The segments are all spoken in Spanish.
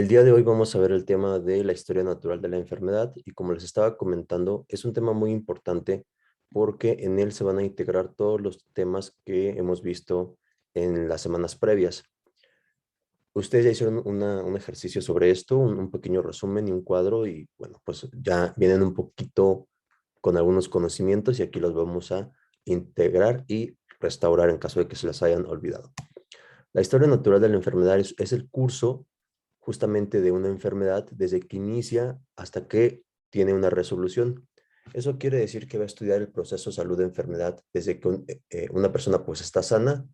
El día de hoy vamos a ver el tema de la historia natural de la enfermedad y como les estaba comentando, es un tema muy importante porque en él se van a integrar todos los temas que hemos visto en las semanas previas. Ustedes ya hicieron un ejercicio sobre esto, un pequeño resumen y un cuadro y bueno, pues ya vienen un poquito con algunos conocimientos y aquí los vamos a integrar y restaurar en caso de que se les hayan olvidado. La historia natural de la enfermedad es el curso justamente de una enfermedad desde que inicia hasta que tiene una resolución. Eso quiere decir que va a estudiar el proceso salud-enfermedad desde que una persona pues está sana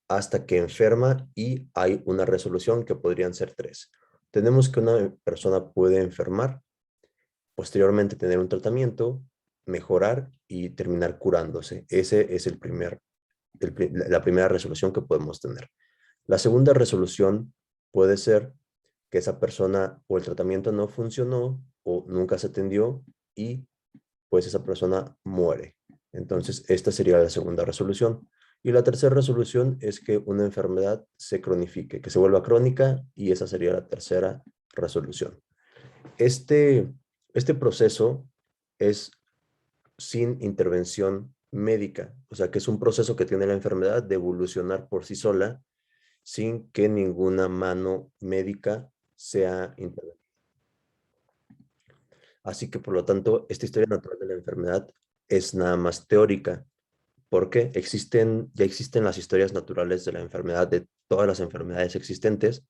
hasta que enferma y hay una resolución que podrían ser tres. Tenemos que una persona puede enfermar, posteriormente tener un tratamiento, mejorar y terminar curándose. Ese es la primera resolución que podemos tener. La segunda resolución puede ser que esa persona o el tratamiento no funcionó o nunca se atendió y pues esa persona muere. Entonces, esta sería la segunda resolución. Y la tercera resolución es que una enfermedad se cronifique, que se vuelva crónica y esa sería la tercera resolución. Este, este proceso es sin intervención médica, o sea que es un proceso que tiene la enfermedad de evolucionar por sí sola sin que ninguna mano médica sea intervenida. Así que, por lo tanto, esta historia natural de la enfermedad es nada más teórica, porque ya existen las historias naturales de la enfermedad, de todas las enfermedades existentes.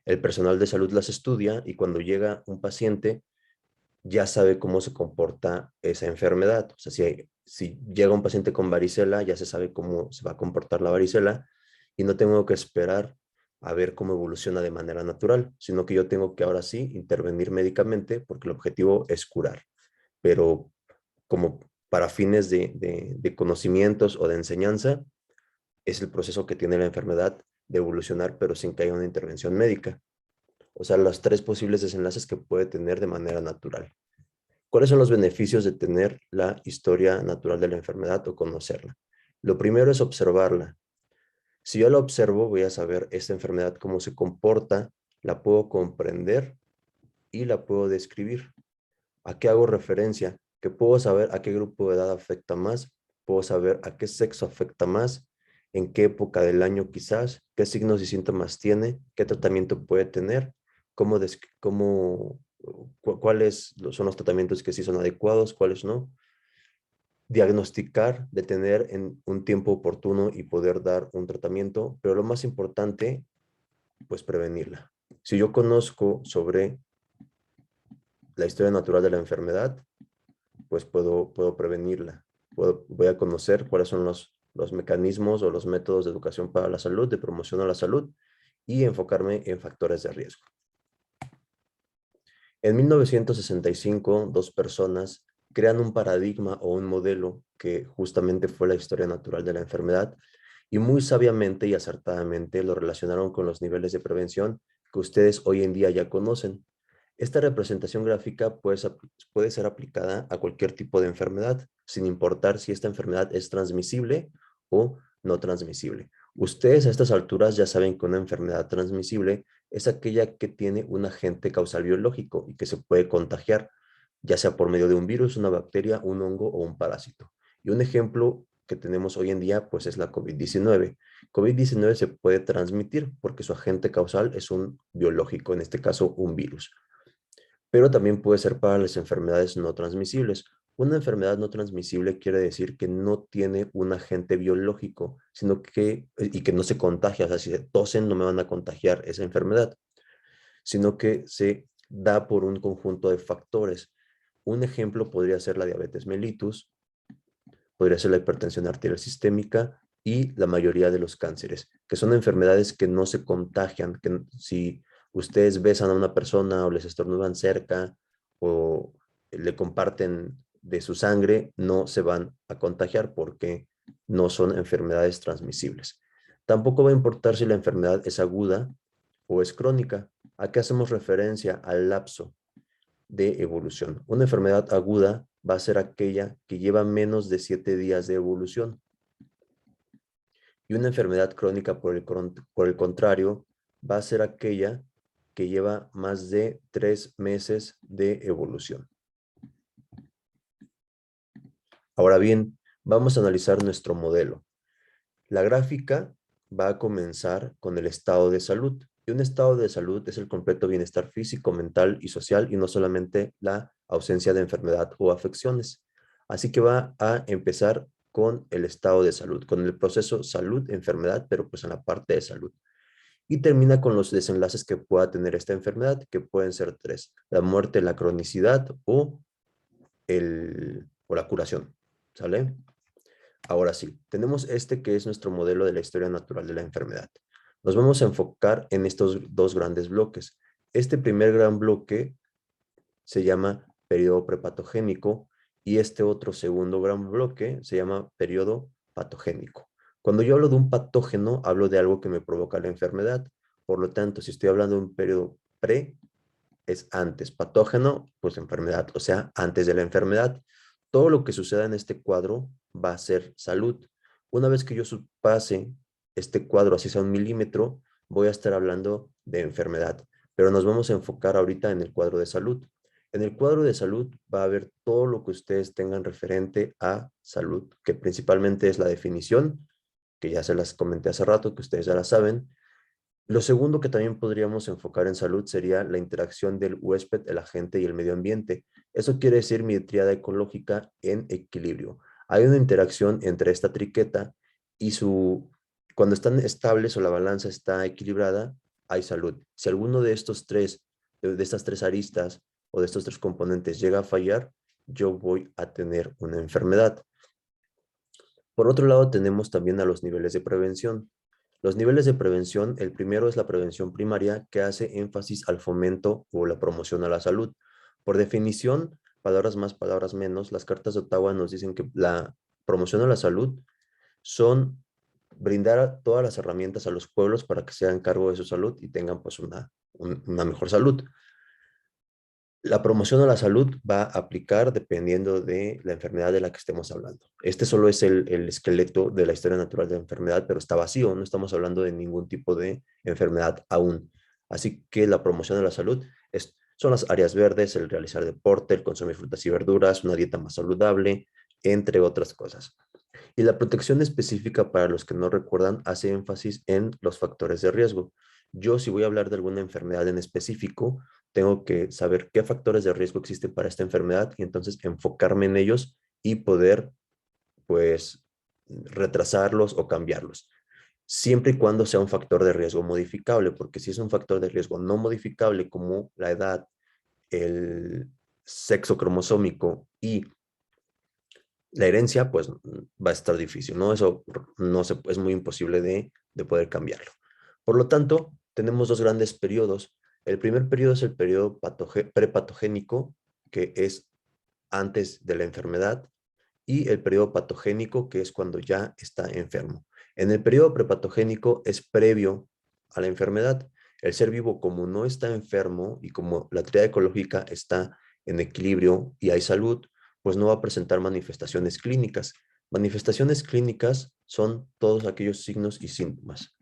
El personal de salud las estudia y cuando llega un paciente ya sabe cómo se comporta esa enfermedad. O sea, si llega un paciente con varicela, ya se sabe cómo se va a comportar la varicela y no tengo que esperar a ver cómo evoluciona de manera natural, sino que yo tengo que ahora sí intervenir médicamente porque el objetivo es curar. Pero como para fines de conocimientos o de enseñanza, es el proceso que tiene la enfermedad de evolucionar, pero sin que haya una intervención médica. O sea, los tres posibles desenlaces que puede tener de manera natural. ¿Cuáles son los beneficios de tener la historia natural de la enfermedad o conocerla? Lo primero es observarla. Si yo la observo, voy a saber esta enfermedad cómo se comporta, la puedo comprender y la puedo describir. ¿A qué hago referencia? Que puedo saber a qué grupo de edad afecta más, puedo saber a qué sexo afecta más, en qué época del año quizás, qué signos y síntomas tiene, qué tratamiento puede tener, cuáles son los tratamientos que sí son adecuados, cuáles no. Diagnosticar, detener en un tiempo oportuno y poder dar un tratamiento, pero lo más importante, pues prevenirla. Si yo conozco sobre la historia natural de la enfermedad, pues puedo prevenirla. Voy a conocer cuáles son los mecanismos o los métodos de educación para la salud, de promoción a la salud y enfocarme en factores de riesgo. En 1965, dos personas crean un paradigma o un modelo que justamente fue la historia natural de la enfermedad y muy sabiamente y acertadamente lo relacionaron con los niveles de prevención que ustedes hoy en día ya conocen. Esta representación gráfica puede ser aplicada a cualquier tipo de enfermedad, sin importar si esta enfermedad es transmisible o no transmisible. Ustedes a estas alturas ya saben que una enfermedad transmisible es aquella que tiene un agente causal biológico y que se puede contagiar, ya sea por medio de un virus, una bacteria, un hongo o un parásito. Y un ejemplo que tenemos hoy en día, pues es la COVID-19. COVID-19 se puede transmitir porque su agente causal es un biológico, en este caso un virus. Pero también puede ser para las enfermedades no transmisibles. Una enfermedad no transmisible quiere decir que no tiene un agente biológico, y que no se contagia. O sea, si se tosen no me van a contagiar esa enfermedad, sino que se da por un conjunto de factores. Un ejemplo podría ser la diabetes mellitus, podría ser la hipertensión arterial sistémica y la mayoría de los cánceres, que son enfermedades que no se contagian, que si ustedes besan a una persona o les estornudan cerca o le comparten de su sangre, no se van a contagiar porque no son enfermedades transmisibles. Tampoco va a importar si la enfermedad es aguda o es crónica. ¿A qué hacemos referencia? Al lapso de evolución. Una enfermedad aguda va a ser aquella que lleva menos de 7 días de evolución. Y una enfermedad crónica, por el contrario, va a ser aquella que lleva más de 3 meses de evolución. Ahora bien, vamos a analizar nuestro modelo. La gráfica va a comenzar con el estado de salud. Y un estado de salud es el completo bienestar físico, mental y social y no solamente la ausencia de enfermedad o afecciones. Así que va a empezar con el estado de salud, con el proceso salud-enfermedad, pero pues en la parte de salud. Y termina con los desenlaces que pueda tener esta enfermedad, que pueden ser 3: la muerte, la cronicidad o la curación. ¿Sale? Ahora sí, tenemos este que es nuestro modelo de la historia natural de la enfermedad. Nos vamos a enfocar en estos dos grandes bloques. Este primer gran bloque se llama periodo prepatogénico y este otro segundo gran bloque se llama periodo patogénico. Cuando yo hablo de un patógeno, hablo de algo que me provoca la enfermedad. Por lo tanto, si estoy hablando de un periodo pre, es antes. Patógeno, pues enfermedad, o sea, antes de la enfermedad. Todo lo que suceda en este cuadro va a ser salud. Una vez que yo pase este cuadro, así sea 1 milímetro, voy a estar hablando de enfermedad. Pero nos vamos a enfocar ahorita en el cuadro de salud. En el cuadro de salud va a haber todo lo que ustedes tengan referente a salud, que principalmente es la definición, que ya se las comenté hace rato, que ustedes ya la saben. Lo segundo que también podríamos enfocar en salud sería la interacción del huésped, el agente y el medio ambiente. Eso quiere decir mi tríada ecológica en equilibrio. Hay una interacción entre esta triqueta y cuando están estables o la balanza está equilibrada, hay salud. Si alguno de estos tres, de estas tres aristas o de estos tres componentes llega a fallar, yo voy a tener una enfermedad. Por otro lado, tenemos también a los niveles de prevención. Los niveles de prevención, el primero es la prevención primaria, que hace énfasis al fomento o la promoción a la salud. Por definición, palabras más, palabras menos, las cartas de Ottawa nos dicen que la promoción a la salud son brindar todas las herramientas a los pueblos para que se hagan cargo de su salud y tengan pues una mejor salud. La promoción a la salud va a aplicar dependiendo de la enfermedad de la que estemos hablando. Este solo es el esqueleto de la historia natural de la enfermedad, pero está vacío, no estamos hablando de ningún tipo de enfermedad aún. Así que la promoción a la salud son las áreas verdes, el realizar deporte, el consumir frutas y verduras, una dieta más saludable, entre otras cosas. Y la protección específica, para los que no recuerdan, hace énfasis en los factores de riesgo. Yo, si voy a hablar de alguna enfermedad en específico, tengo que saber qué factores de riesgo existen para esta enfermedad y entonces enfocarme en ellos y poder, pues, retrasarlos o cambiarlos. Siempre y cuando sea un factor de riesgo modificable, porque si es un factor de riesgo no modificable como la edad, el sexo cromosómico y la herencia, pues va a estar difícil, ¿no? Eso no es muy imposible de poder cambiarlo. Por lo tanto, tenemos dos grandes periodos. El primer periodo es el periodo prepatogénico, que es antes de la enfermedad, y el periodo patogénico, que es cuando ya está enfermo. En el periodo prepatogénico es previo a la enfermedad. El ser vivo, como no está enfermo y como la tríada ecológica está en equilibrio y hay salud, pues no va a presentar manifestaciones clínicas. Manifestaciones clínicas son todos aquellos signos y síntomas.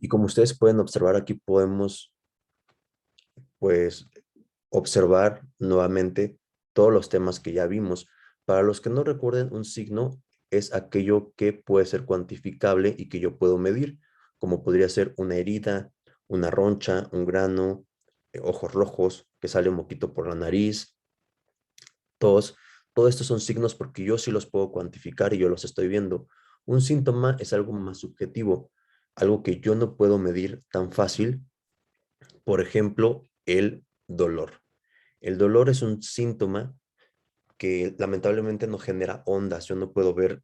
Y como ustedes pueden observar, aquí podemos, pues, observar nuevamente todos los temas que ya vimos. Para los que no recuerden, un signo es aquello que puede ser cuantificable y que yo puedo medir, como podría ser una herida, una roncha, un grano, ojos rojos, que sale un moquito por la nariz, tos. Todo esto son signos porque yo sí los puedo cuantificar y yo los estoy viendo. Un síntoma es algo más subjetivo, algo que yo no puedo medir tan fácil. Por ejemplo, el dolor. El dolor es un síntoma que lamentablemente no genera ondas. Yo no puedo ver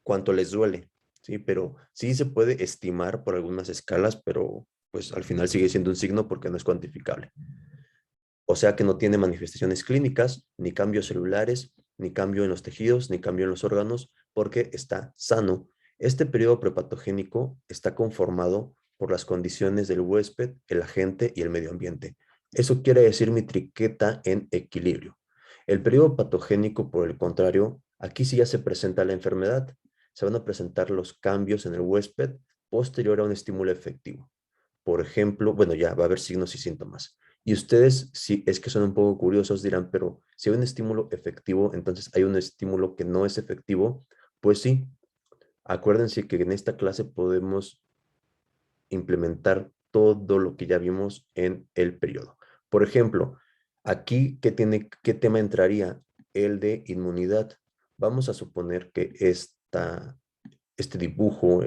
cuánto les duele, ¿sí? Pero sí se puede estimar por algunas escalas, pero pues al final sigue siendo un signo porque no es cuantificable. O sea que no tiene manifestaciones clínicas, ni cambios celulares, ni cambio en los tejidos, ni cambio en los órganos, porque está sano. Este periodo prepatogénico está conformado por las condiciones del huésped, el agente y el medio ambiente. Eso quiere decir mi triqueta en equilibrio. El periodo patogénico, por el contrario, aquí sí ya se presenta la enfermedad. Se van a presentar los cambios en el huésped posterior a un estímulo efectivo. por ejemplo, bueno, ya va a haber signos y síntomas. Y ustedes, si es que son un poco curiosos, dirán, pero si hay un estímulo efectivo, entonces hay un estímulo que no es efectivo. Pues sí, acuérdense que en esta clase podemos implementar todo lo que ya vimos en el periodo. Por ejemplo, aquí, ¿qué tema entraría? El de inmunidad. Vamos a suponer que este dibujo,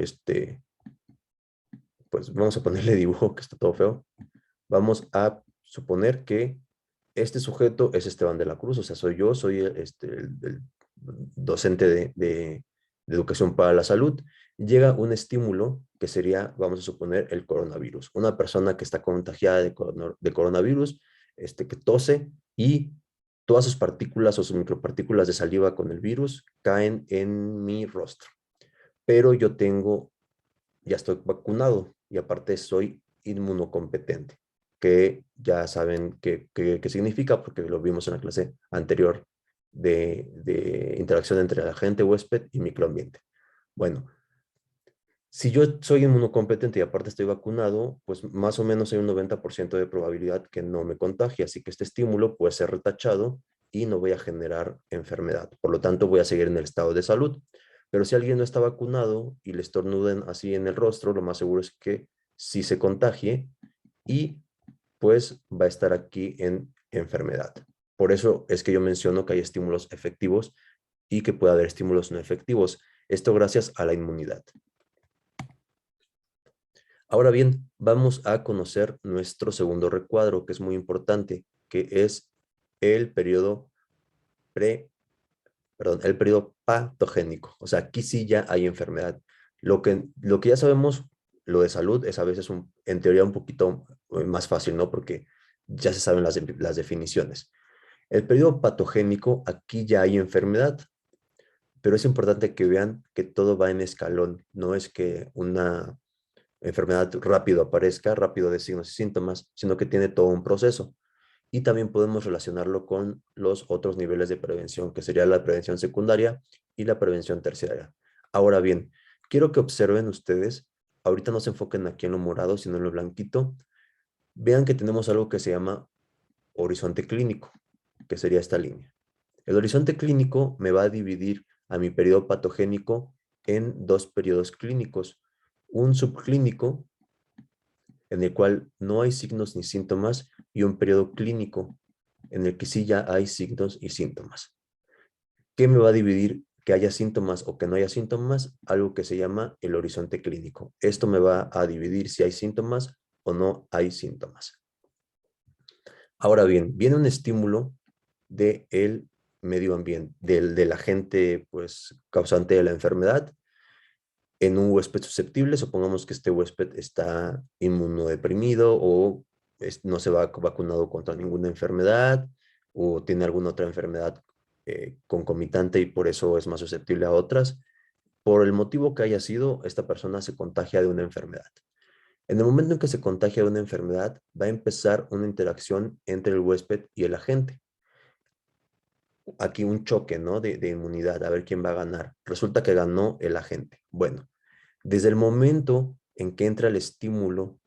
pues vamos a ponerle dibujo, que está todo feo. Vamos a suponer que este sujeto es Esteban de la Cruz, o sea, soy yo, soy el docente de educación para la salud. Llega un estímulo que sería, vamos a suponer, el coronavirus. Una persona que está contagiada de coronavirus, que tose y todas sus partículas o sus micropartículas de saliva con el virus caen en mi rostro. Pero ya estoy vacunado y aparte soy inmunocompetente, que ya saben qué significa porque lo vimos en la clase anterior de interacción entre el agente huésped y microambiente. Bueno, si yo soy inmunocompetente y aparte estoy vacunado, pues más o menos hay un 90% de probabilidad que no me contagie, así que este estímulo puede ser retachado y no voy a generar enfermedad. Por lo tanto, voy a seguir en el estado de salud. Pero si alguien no está vacunado y le estornuden así en el rostro, lo más seguro es que sí se contagie y pues va a estar aquí en enfermedad. Por eso es que yo menciono que hay estímulos efectivos y que puede haber estímulos no efectivos. Esto gracias a la inmunidad. Ahora bien, vamos a conocer nuestro segundo recuadro, que es muy importante, que es el periodo el periodo patogénico. O sea, aquí sí ya hay enfermedad. Lo que ya sabemos, lo de salud, es a veces en teoría un poquito más fácil, ¿no? Porque ya se saben las definiciones. El periodo patogénico, aquí ya hay enfermedad, pero es importante que vean que todo va en escalón. No es que una enfermedad rápido aparezca, rápido de signos y síntomas, sino que tiene todo un proceso. Y también podemos relacionarlo con los otros niveles de prevención, que sería la prevención secundaria y la prevención terciaria. Ahora bien, quiero que observen ustedes, ahorita no se enfoquen aquí en lo morado, sino en lo blanquito, vean que tenemos algo que se llama horizonte clínico, que sería esta línea. El horizonte clínico me va a dividir a mi periodo patogénico en dos periodos clínicos, un subclínico en el cual no hay signos ni síntomas y un periodo clínico en el que sí ya hay signos y síntomas. ¿Qué me va a dividir que haya síntomas o que no haya síntomas? Algo que se llama el horizonte clínico. Esto me va a dividir si hay síntomas o no hay síntomas. Ahora bien, viene un estímulo del medio ambiente, del agente pues, causante de la enfermedad en un huésped susceptible. Supongamos que este huésped está inmunodeprimido o no se va vacunado contra ninguna enfermedad o tiene alguna otra enfermedad concomitante y por eso es más susceptible a otras. Por el motivo que haya sido, esta persona se contagia de una enfermedad. En el momento en que se contagia de una enfermedad, va a empezar una interacción entre el huésped y el agente. Aquí un choque, ¿no? De inmunidad, a ver quién va a ganar. Resulta que ganó el agente. Bueno, desde el momento en que entra el estímulo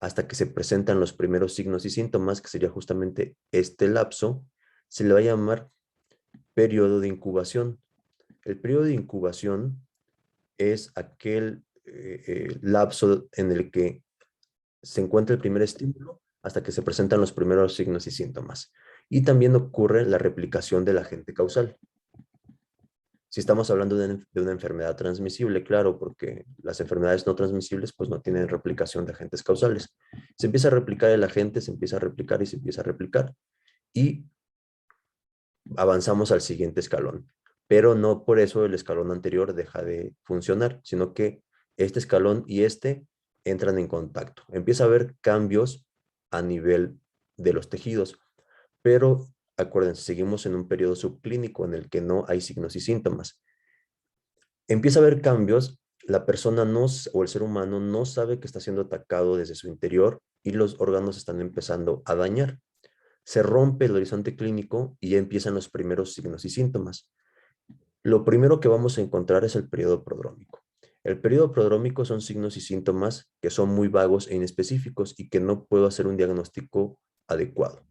hasta que se presentan los primeros signos y síntomas, que sería justamente este lapso, se le va a llamar periodo de incubación. El periodo de incubación es aquel lapso en el que se encuentra el primer estímulo hasta que se presentan los primeros signos y síntomas. Y también ocurre la replicación del agente causal. Si estamos hablando de una enfermedad transmisible, claro, porque las enfermedades no transmisibles pues no tienen replicación de agentes causales. Se empieza a replicar el agente, se empieza a replicar y se empieza a replicar y avanzamos al siguiente escalón. Pero no por eso el escalón anterior deja de funcionar, sino que este escalón y este entran en contacto. Empieza a haber cambios a nivel de los tejidos, pero acuérdense, seguimos en un periodo subclínico en el que no hay signos y síntomas. Empieza a haber cambios, la persona no, o el ser humano no sabe que está siendo atacado desde su interior y los órganos están empezando a dañar. Se rompe el horizonte clínico y ya empiezan los primeros signos y síntomas. Lo primero que vamos a encontrar es el periodo prodrómico. El periodo prodrómico son signos y síntomas que son muy vagos e inespecíficos y que no puedo hacer un diagnóstico adecuado.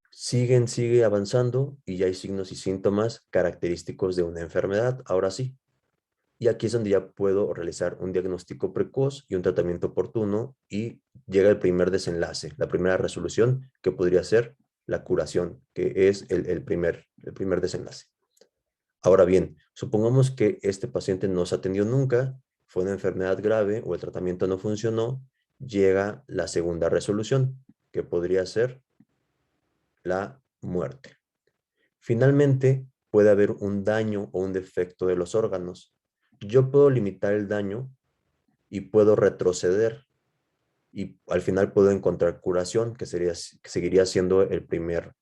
Sigue avanzando y ya hay signos y síntomas característicos de una enfermedad, ahora sí. Y aquí es donde ya puedo realizar un diagnóstico precoz y un tratamiento oportuno y llega el primer desenlace, la primera resolución que podría ser la curación, que es el primer desenlace. Ahora bien, supongamos que este paciente no se atendió nunca, fue una enfermedad grave o el tratamiento no funcionó, llega la segunda resolución, que podría ser la muerte. Finalmente, puede haber un daño o un defecto de los órganos. Yo puedo limitar el daño y puedo retroceder y al final puedo encontrar curación, que seguiría siendo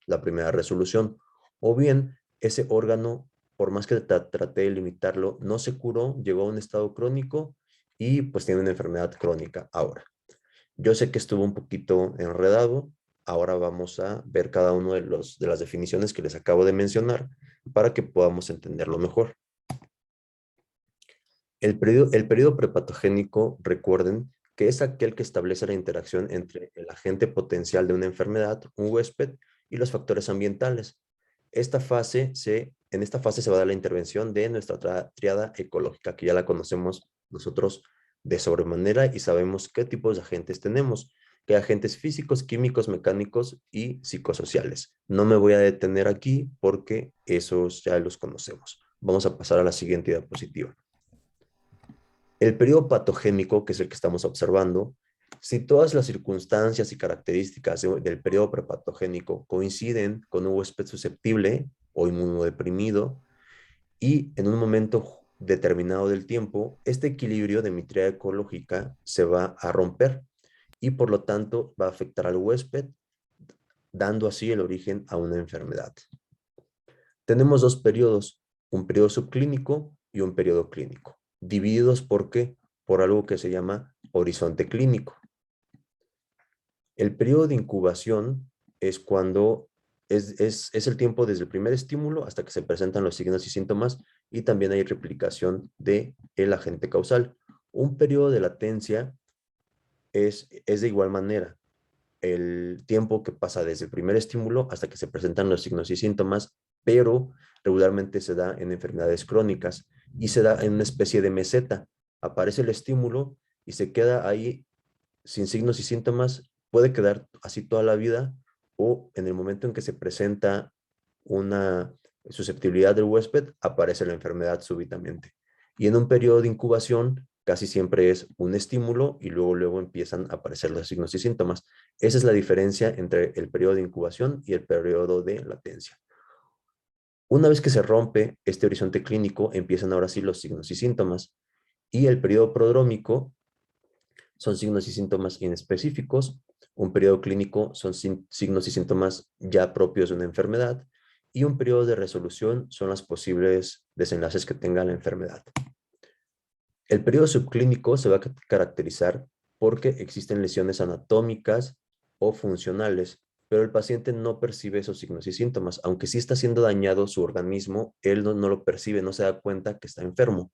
la primera resolución. O bien, ese órgano, por más que traté de limitarlo, no se curó, llegó a un estado crónico y pues tiene una enfermedad crónica ahora. Yo sé que estuvo un poquito enredado. Ahora vamos a ver cada uno de las definiciones que les acabo de mencionar para que podamos entenderlo mejor. El periodo prepatogénico, recuerden, que es aquel que establece la interacción entre el agente potencial de una enfermedad, un huésped, y los factores ambientales. En esta fase se va a dar la intervención de nuestra triada ecológica, que ya la conocemos nosotros de sobremanera y sabemos qué tipos de agentes tenemos, que agentes físicos, químicos, mecánicos y psicosociales. No me voy a detener aquí porque esos ya los conocemos. Vamos a pasar a la siguiente diapositiva. El periodo patogénico, que es el que estamos observando, si todas las circunstancias y características del periodo prepatogénico coinciden con un huésped susceptible o inmunodeprimido y en un momento determinado del tiempo, este equilibrio de mi triada ecológica se va a romper y por lo tanto va a afectar al huésped, dando así el origen a una enfermedad. Tenemos dos periodos, un periodo subclínico y un periodo clínico, divididos ¿por qué? Por algo que se llama horizonte clínico. El periodo de incubación es cuando es el tiempo desde el primer estímulo hasta que se presentan los signos y síntomas y también hay replicación del agente causal. Un periodo de latencia es de igual manera el tiempo que pasa desde el primer estímulo hasta que se presentan los signos y síntomas, pero regularmente se da en enfermedades crónicas y se da en una especie de meseta. Aparece el estímulo y se queda ahí sin signos y síntomas, puede quedar así toda la vida o en el momento en que se presenta una susceptibilidad del huésped, aparece la enfermedad súbitamente. Y en un periodo de incubación casi siempre es un estímulo y luego empiezan a aparecer los signos y síntomas. Esa es la diferencia entre el periodo de incubación y el periodo de latencia. Una vez que se rompe este horizonte clínico, empiezan ahora sí los signos y síntomas. Y el periodo prodrómico son signos y síntomas inespecíficos. Un periodo clínico son signos y síntomas ya propios de una enfermedad. Y un periodo de resolución son los posibles desenlaces que tenga la enfermedad. El periodo subclínico se va a caracterizar porque existen lesiones anatómicas o funcionales, pero el paciente no percibe esos signos y síntomas. Aunque sí está siendo dañado su organismo, él no lo percibe, no se da cuenta que está enfermo.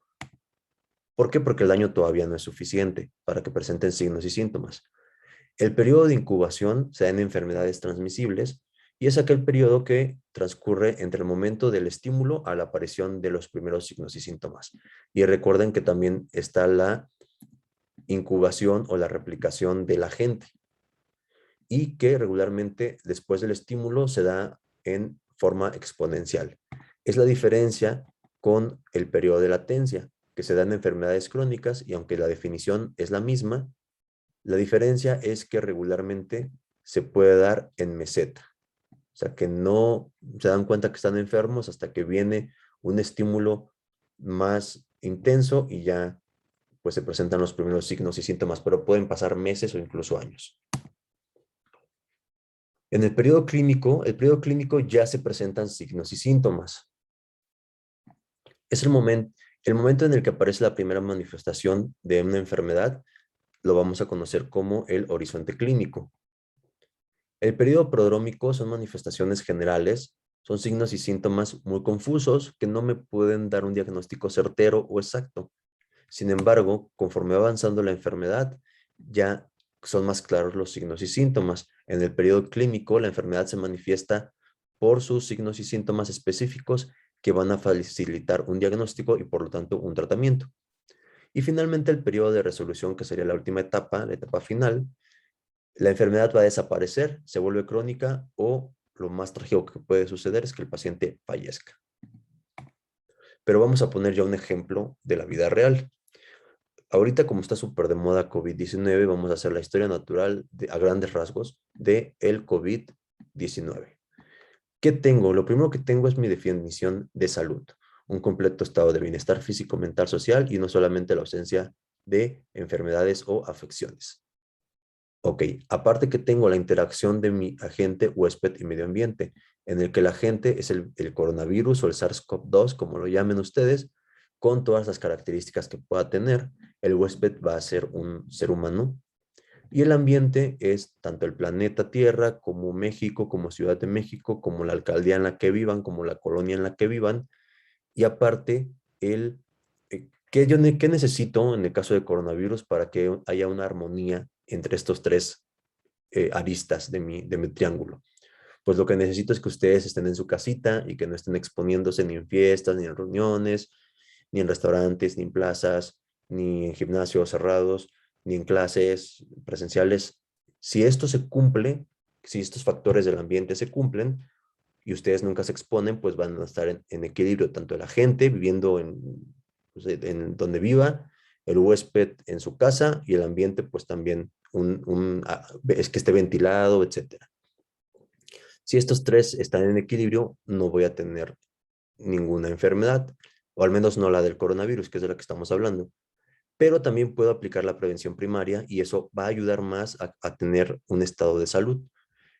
¿Por qué? Porque el daño todavía no es suficiente para que presenten signos y síntomas. El periodo de incubación se da en enfermedades transmisibles y es aquel periodo que transcurre entre el momento del estímulo a la aparición de los primeros signos y síntomas. Y recuerden que también está la incubación o la replicación del agente y que regularmente después del estímulo se da en forma exponencial. Es la diferencia con el periodo de latencia, que se da en enfermedades crónicas y aunque la definición es la misma, la diferencia es que regularmente se puede dar en meseta. O sea, que no se dan cuenta que están enfermos hasta que viene un estímulo más intenso y ya pues se presentan los primeros signos y síntomas, pero pueden pasar meses o incluso años. En el periodo clínico ya se presentan signos y síntomas. Es el momento en el que aparece la primera manifestación de una enfermedad, lo vamos a conocer como el horizonte clínico. El periodo prodrómico son manifestaciones generales, Son signos y síntomas muy confusos que no me pueden dar un diagnóstico certero o exacto. Sin embargo, conforme va avanzando la enfermedad, ya son más claros los signos y síntomas. En el periodo clínico, la enfermedad se manifiesta por sus signos y síntomas específicos que van a facilitar un diagnóstico y por lo tanto un tratamiento. Y finalmente el periodo de resolución, que sería la última etapa, la etapa final, la enfermedad va a desaparecer, se vuelve crónica o lo más trágico que puede suceder es que el paciente fallezca. Pero vamos a poner ya un ejemplo de la vida real. Ahorita como está súper de moda COVID-19, vamos a hacer la historia natural a grandes rasgos de el COVID-19. ¿Qué tengo? Lo primero que tengo es mi definición de salud. Un completo estado de bienestar físico, mental, social y no solamente la ausencia de enfermedades o afecciones. Ok, aparte que tengo la interacción de mi agente, huésped y medio ambiente, en el que el agente es el coronavirus o el SARS-CoV-2, como lo llamen ustedes, con todas las características que pueda tener. El huésped va a ser un ser humano y el ambiente es tanto el planeta Tierra como México, como Ciudad de México, como la alcaldía en la que vivan, como la colonia en la que vivan. Y aparte, ¿qué necesito en el caso de coronavirus para que haya una armonía entre estos tres aristas de mi triángulo? Pues lo que necesito es que ustedes estén en su casita y que no estén exponiéndose ni en fiestas, ni en reuniones, ni en restaurantes, ni en plazas, ni en gimnasios cerrados, ni en clases presenciales. Si esto se cumple, si estos factores del ambiente se cumplen y ustedes nunca se exponen, pues van a estar en equilibrio, tanto la gente viviendo pues, en donde viva, el huésped en su casa y el ambiente pues también es que esté ventilado, etcétera. Si estos tres están en equilibrio, no voy a tener ninguna enfermedad, o al menos no la del coronavirus, que es de la que estamos hablando. Pero también puedo aplicar la prevención primaria y eso va a ayudar más a tener un estado de salud.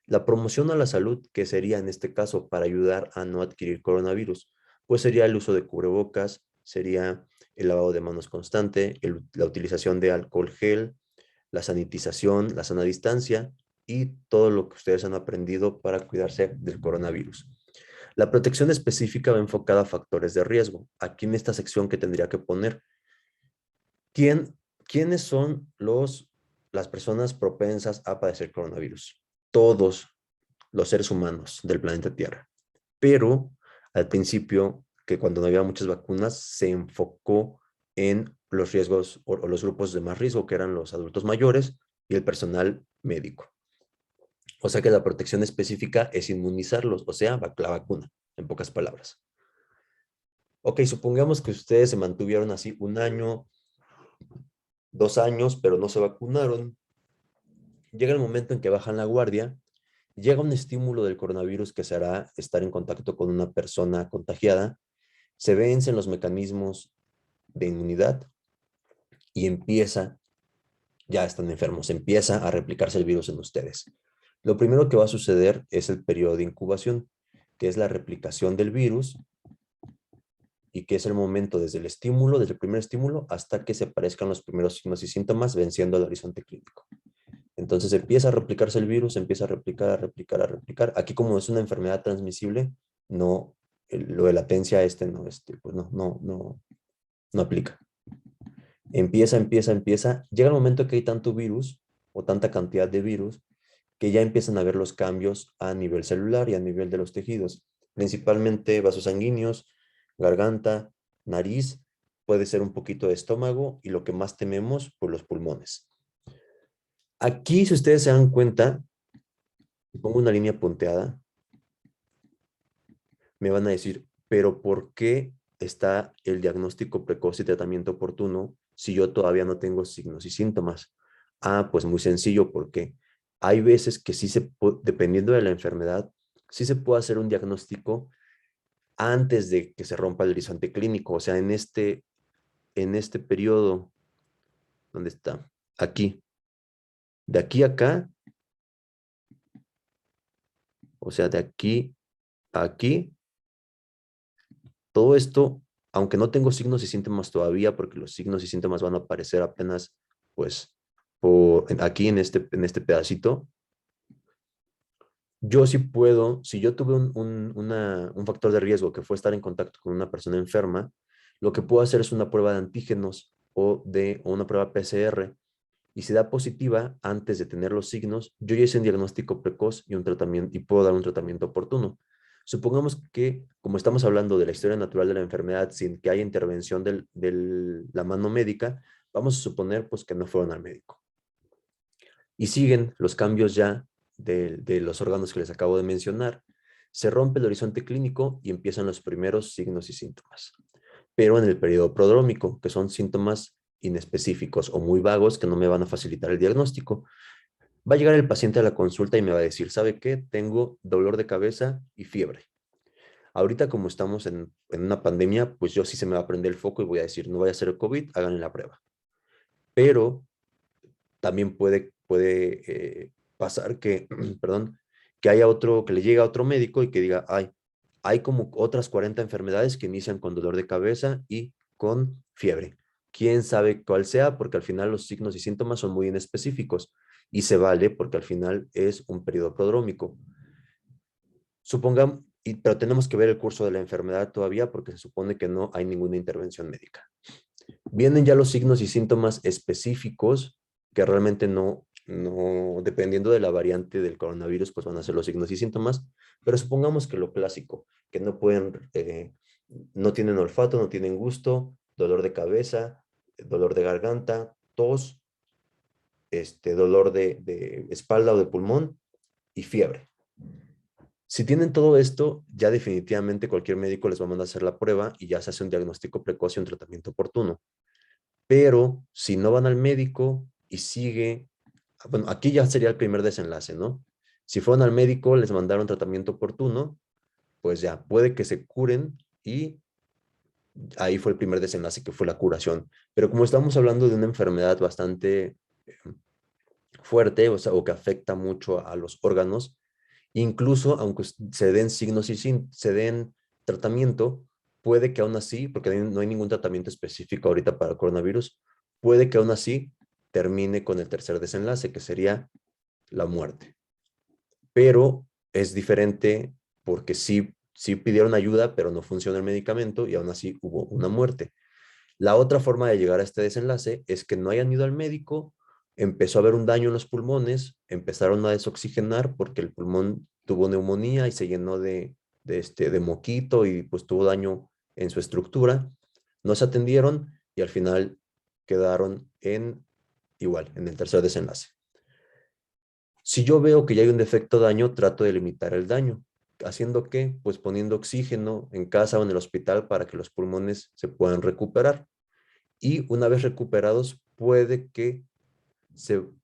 La promoción a la salud, que sería en este caso para ayudar a no adquirir coronavirus, pues sería el uso de cubrebocas, sería el lavado de manos constante, la utilización de alcohol gel, la sanitización, la sana distancia y todo lo que ustedes han aprendido para cuidarse del coronavirus. La protección específica va enfocada a factores de riesgo. Aquí en esta sección que tendría que poner, ¿quiénes son las personas propensas a padecer coronavirus? Todos los seres humanos del planeta Tierra. Pero al principio, que cuando no había muchas vacunas, se enfocó en los riesgos o los grupos de más riesgo, que eran los adultos mayores y el personal médico. O sea que la protección específica es inmunizarlos, o sea, la vacuna, en pocas palabras. Ok, supongamos que ustedes se mantuvieron así 1 año, 2 años, pero no se vacunaron. Llega el momento en que bajan la guardia, llega un estímulo del coronavirus que se hará estar en contacto con una persona contagiada, se vencen los mecanismos de inmunidad y ya están enfermos, empieza a replicarse el virus en ustedes. Lo primero que va a suceder es el periodo de incubación, que es la replicación del virus y que es el momento desde el estímulo, desde el primer estímulo, hasta que se aparezcan los primeros signos y síntomas venciendo el horizonte clínico. Entonces empieza a replicarse el virus, empieza a replicar, a replicar, a replicar. Aquí como es una enfermedad transmisible, no, lo de latencia pues no aplica. Empieza. Llega el momento que hay tanto virus o tanta cantidad de virus que ya empiezan a ver los cambios a nivel celular y a nivel de los tejidos, principalmente vasos sanguíneos, garganta, nariz, puede ser un poquito de estómago y lo que más tememos, pues los pulmones. Aquí, si ustedes se dan cuenta, pongo una línea punteada, me van a decir, pero ¿por qué está el diagnóstico precoz y tratamiento oportuno si yo todavía no tengo signos y síntomas? Ah, pues muy sencillo, porque hay veces que sí dependiendo de la enfermedad, sí se puede hacer un diagnóstico antes de que se rompa el horizonte clínico. O sea, en este periodo, ¿dónde está? Aquí. De aquí a acá, o sea, de aquí a aquí, todo esto, aunque no tengo signos y síntomas todavía, porque los signos y síntomas van a aparecer apenas, pues, aquí en este pedacito, Yo sí puedo, si yo tuve un factor de riesgo que fue estar en contacto con una persona enferma, lo que puedo hacer es una prueba de antígenos o una prueba PCR. Y si da positiva antes de tener los signos, yo ya hice un diagnóstico precoz y un tratamiento y puedo dar un tratamiento oportuno. Supongamos que, como estamos hablando de la historia natural de la enfermedad sin que haya intervención de la mano médica, vamos a suponer pues que no fueron al médico. Y siguen los cambios ya de los órganos que les acabo de mencionar. Se rompe el horizonte clínico y empiezan los primeros signos y síntomas. Pero en el periodo prodrómico, que son síntomas inespecíficos o muy vagos que no me van a facilitar el diagnóstico, va a llegar el paciente a la consulta y me va a decir, ¿sabe qué? Tengo dolor de cabeza y fiebre. Ahorita como estamos en una pandemia, pues yo sí se me va a prender el foco y voy a decir, no vaya a ser el COVID, hagan la prueba. Pero también puede pasar que, perdón, que haya otro, que le llegue a otro médico y que diga, ay, hay como otras 40 enfermedades que inician con dolor de cabeza y con fiebre. ¿Quién sabe cuál sea? Porque al final los signos y síntomas son muy inespecíficos y se vale porque al final es un periodo prodrómico. Supongamos, pero tenemos que ver el curso de la enfermedad todavía porque se supone que no hay ninguna intervención médica. Vienen ya los signos y síntomas específicos que realmente dependiendo de la variante del coronavirus, pues van a ser los signos y síntomas, pero supongamos que lo clásico, que no tienen olfato, no tienen gusto, dolor de cabeza, dolor de garganta, tos, dolor de espalda o de pulmón y fiebre. Si tienen todo esto, ya definitivamente cualquier médico les va a mandar a hacer la prueba y ya se hace un diagnóstico precoz y un tratamiento oportuno. Pero si no van al médico y sigue, bueno, aquí ya sería el primer desenlace, ¿no? Si fueron al médico, les mandaron tratamiento oportuno, pues ya puede que se curen y ahí fue el primer desenlace que fue la curación. Pero como estamos hablando de una enfermedad bastante fuerte, o sea, o que afecta mucho a los órganos, incluso aunque se den signos y se den tratamiento, puede que aún así, porque no hay ningún tratamiento específico ahorita para el coronavirus, puede que aún así termine con el tercer desenlace, que sería la muerte. Pero es diferente porque sí pidieron ayuda, pero no funciona el medicamento y aún así hubo una muerte. La otra forma de llegar a este desenlace es que no hayan ido al médico, empezó a haber un daño en los pulmones, empezaron a desoxigenar porque el pulmón tuvo neumonía y se llenó de moquito y pues tuvo daño en su estructura. No se atendieron y al final quedaron en el tercer desenlace. Si yo veo que ya hay un defecto daño, trato de limitar el daño. ¿Haciendo qué? Pues poniendo oxígeno en casa o en el hospital para que los pulmones se puedan recuperar y una vez recuperados puede que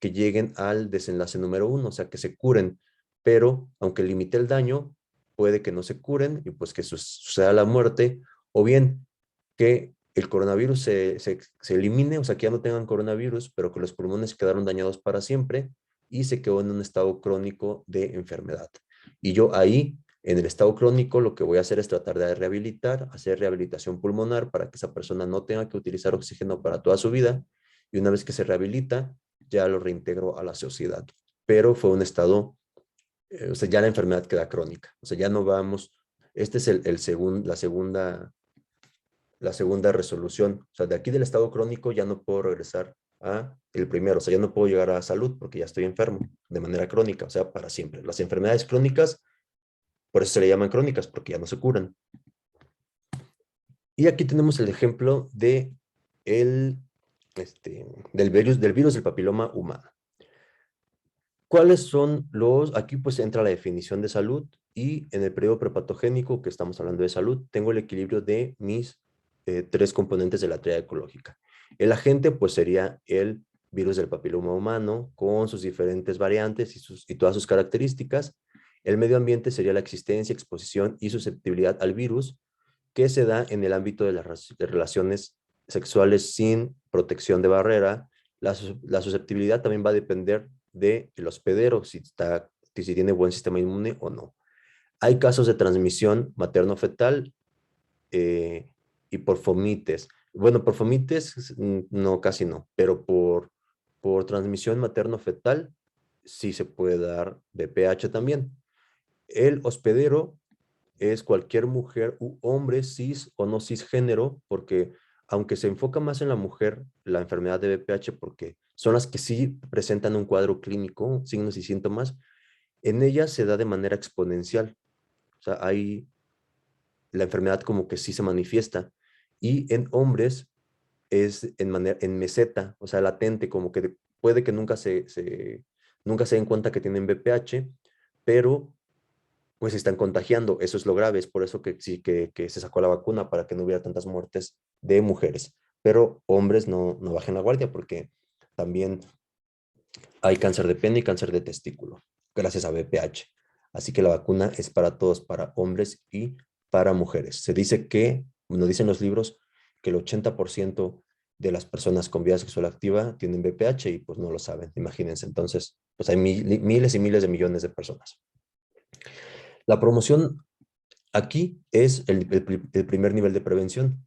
lleguen al desenlace número uno, o sea, que se curen, pero aunque limite el daño, puede que no se curen y pues que suceda la muerte, o bien que el coronavirus se elimine, o sea, que ya no tengan coronavirus, pero que los pulmones quedaron dañados para siempre y se quedó en un estado crónico de enfermedad. Y yo ahí, en el estado crónico, lo que voy a hacer es tratar de rehabilitar, hacer rehabilitación pulmonar para que esa persona no tenga que utilizar oxígeno para toda su vida. Y una vez que se rehabilita, ya lo reintegro a la sociedad. Pero fue un estado, o sea, ya la enfermedad queda crónica. O sea, ya no vamos, este es la segunda resolución. O sea, de aquí del estado crónico ya no puedo regresar a el primero. O sea, ya no puedo llegar a salud porque ya estoy enfermo de manera crónica, o sea, para siempre. Las enfermedades crónicas, por eso se le llaman crónicas, porque ya no se curan. Y aquí tenemos el ejemplo el, del virus del papiloma humano. ¿Cuáles son aquí pues entra la definición de salud y en el periodo prepatogénico que estamos hablando de salud, tengo el equilibrio de mis tres componentes de la triada ecológica. El agente pues sería el virus del papiloma humano con sus diferentes variantes y todas sus características. El medio ambiente sería la existencia, exposición y susceptibilidad al virus que se da en el ámbito de las relaciones sexuales sin protección de barrera. La susceptibilidad también va a depender del hospedero, si tiene buen sistema inmune o no. Hay casos de transmisión materno-fetal y por fomites. Bueno, por fomites no, casi no, pero por transmisión materno-fetal sí se puede dar de pH también. El hospedero es cualquier mujer u hombre cis o no cisgénero, porque aunque se enfoca más en la mujer, la enfermedad de VPH, porque son las que sí presentan un cuadro clínico, signos y síntomas, en ellas se da de manera exponencial. O sea, hay la enfermedad como que sí se manifiesta. Y en hombres es en meseta, o sea, latente, como que puede que nunca se den cuenta que tienen VPH, pero pues se están contagiando. Eso es lo grave, es por eso que sí que se sacó la vacuna, para que no hubiera tantas muertes de mujeres. Pero hombres no bajen la guardia, porque también hay cáncer de pene y cáncer de testículo, gracias a VPH. Así que la vacuna es para todos, para hombres y para mujeres. Se dice que, nos dicen los libros, que el 80% de las personas con vida sexual activa tienen VPH y pues no lo saben, imagínense. Entonces, pues hay miles y miles de millones de personas. La promoción aquí es el primer nivel de prevención.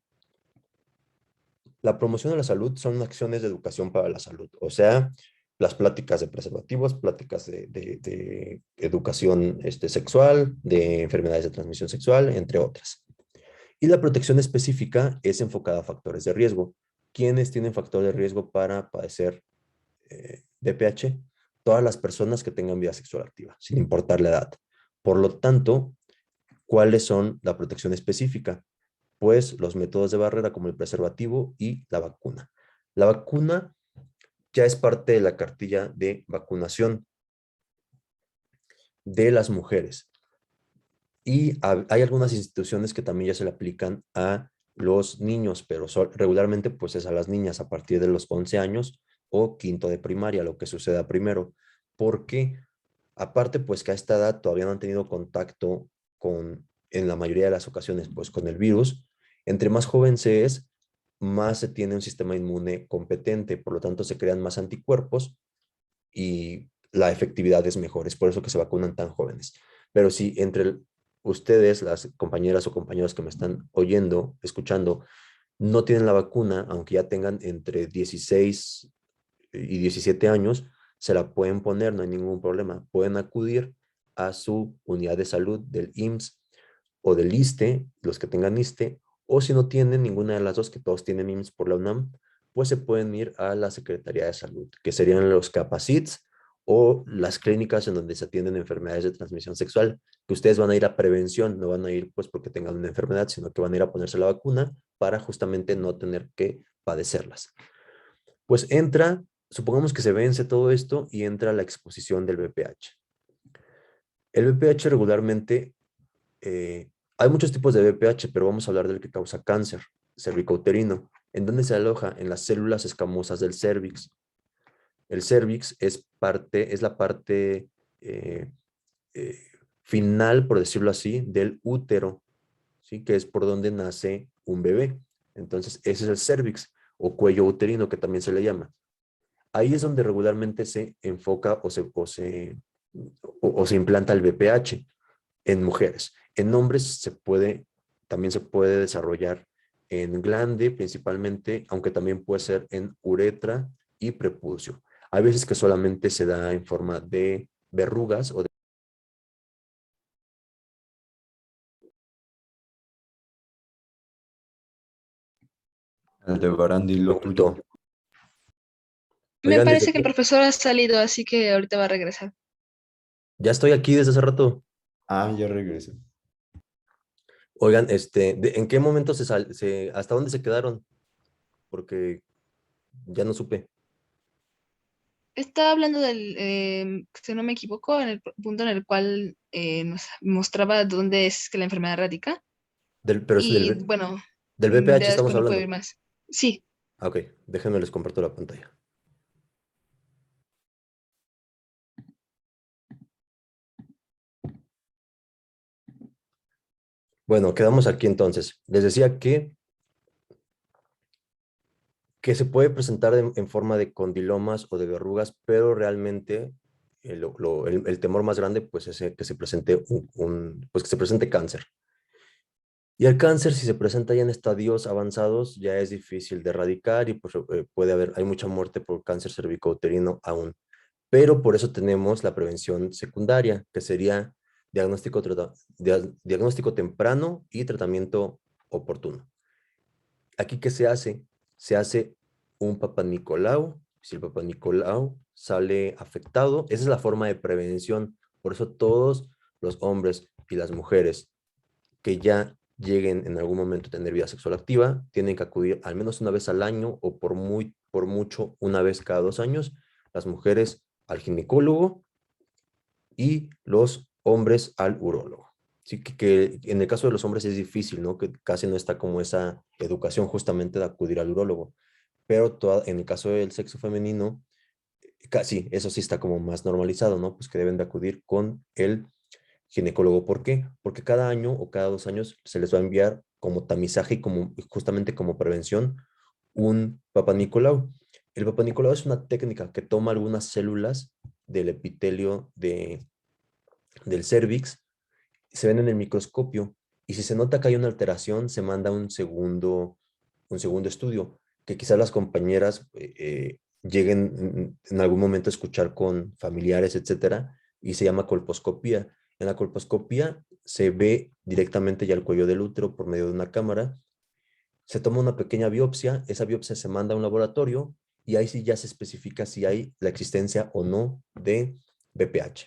La promoción de la salud son acciones de educación para la salud, o sea, las pláticas de preservativos, pláticas de educación sexual, de enfermedades de transmisión sexual, entre otras. Y la protección específica es enfocada a factores de riesgo. ¿Quiénes tienen factor de riesgo para padecer VPH? Todas las personas que tengan vida sexual activa, sin importar la edad. Por lo tanto, ¿cuáles son la protección específica? Pues los métodos de barrera como el preservativo y la vacuna. La vacuna ya es parte de la cartilla de vacunación de las mujeres. Y hay algunas instituciones que también ya se le aplican a los niños, pero regularmente pues es a las niñas a partir de los 11 años o quinto de primaria, lo que suceda primero. Porque aparte pues que a esta edad todavía no han tenido contacto con, en la mayoría de las ocasiones, pues con el virus. Entre más joven se es, más se tiene un sistema inmune competente, por lo tanto se crean más anticuerpos y la efectividad es mejor. Es por eso que se vacunan tan jóvenes. Pero si entre ustedes, las compañeras o compañeros que me están oyendo, escuchando, no tienen la vacuna, aunque ya tengan entre 16 y 17 años, se la pueden poner, no hay ningún problema. Pueden acudir a su unidad de salud del IMSS o del ISSSTE, los que tengan ISSSTE, o si no tienen ninguna de las dos, que todos tienen IMSS por la UNAM, pues se pueden ir a la Secretaría de Salud, que serían los CAPACITS o las clínicas en donde se atienden enfermedades de transmisión sexual, que ustedes van a ir a prevención, no van a ir pues porque tengan una enfermedad, sino que van a ir a ponerse la vacuna para justamente no tener que padecerlas. Pues entra, supongamos que se vence todo esto y entra la exposición del VPH. El VPH regularmente, hay muchos tipos de VPH, pero vamos a hablar del que causa cáncer cervicouterino. ¿En dónde se aloja? En las células escamosas del cérvix. El cérvix es la parte eh, eh, final, por decirlo así, del útero, ¿sí? Que es por donde nace un bebé. Entonces, ese es el cérvix o cuello uterino, que también se le llama. Ahí es donde regularmente se enfoca o se implanta el VPH en mujeres. En hombres también se puede desarrollar en glande principalmente, aunque también puede ser en uretra y prepucio. Hay veces que solamente se da en forma de verrugas o de Aldebarán, di lo tuyo. pregunto. Me Oigan, parece que el profesor ha salido, así que ahorita va a regresar. ya estoy aquí desde hace rato. Ah, ya regresé. Oigan, ¿en qué momento hasta dónde se quedaron? Porque ya no supe. Estaba hablando del, si no me equivoco, en el punto en el cual nos mostraba dónde es que la enfermedad radica. Pero sí, Y bueno, del VPH ya estamos después no puedo ir hablando. más. Sí, Ah, ok, déjenme les comparto la pantalla. Bueno, quedamos aquí entonces. Les decía que se puede presentar en forma de condilomas o de verrugas, pero realmente el temor más grande pues es que se presente pues que se presente cáncer. Y el cáncer, si se presenta ya en estadios avanzados, ya es difícil de erradicar y pues, hay mucha muerte por cáncer cervicouterino aún. Pero por eso tenemos la prevención secundaria, que sería diagnóstico temprano y tratamiento oportuno. Aquí, ¿qué se hace? Se hace un Papá Nicolau. Si el Papá Nicolau sale afectado, esa es la forma de prevención. Por eso todos los hombres y las mujeres que ya lleguen en algún momento a tener vida sexual activa, tienen que acudir al menos una vez al año o por mucho una vez cada 2 años, las mujeres al ginecólogo y los hombres al urólogo. Sí, que en el caso de los hombres es difícil, ¿no? Que casi no está como esa educación justamente de acudir al urólogo. Pero en el caso del sexo femenino, casi, eso sí está como más normalizado, ¿no? Pues que deben de acudir con el ginecólogo. ¿Por qué? Porque cada año o cada 2 años se les va a enviar como tamizaje y como, justamente como prevención un Papá Nicolau. El Papá Nicolau es una técnica que toma algunas células del epitelio del cervix, se ven en el microscopio y si se nota que hay una alteración, se manda un segundo estudio que quizás las compañeras lleguen en algún momento a escuchar con familiares, etcétera, y se llama colposcopía. En la colposcopía se ve directamente ya el cuello del útero por medio de una cámara, se toma una pequeña biopsia, esa biopsia se manda a un laboratorio y ahí sí ya se especifica si hay la existencia o no de BPH.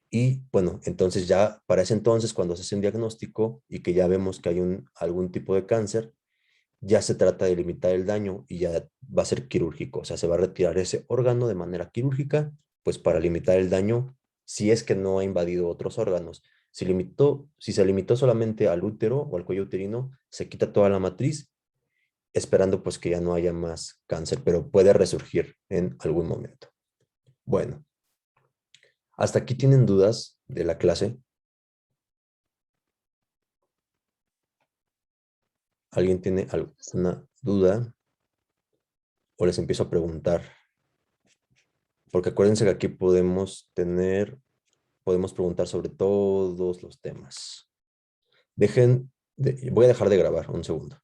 Y bueno, entonces ya para ese entonces, cuando se hace un diagnóstico y que ya vemos que hay algún tipo de cáncer, ya se trata de limitar el daño y ya va a ser quirúrgico. O sea, se va a retirar ese órgano de manera quirúrgica, pues para limitar el daño si es que no ha invadido otros órganos. Si se limitó solamente al útero o al cuello uterino, se quita toda la matriz, esperando pues que ya no haya más cáncer, pero puede resurgir en algún momento. Bueno, ¿hasta aquí tienen dudas de la clase? ¿Alguien tiene alguna duda? O les empiezo a preguntar. Porque acuérdense que aquí podemos preguntar sobre todos los temas. Voy a dejar de grabar un segundo.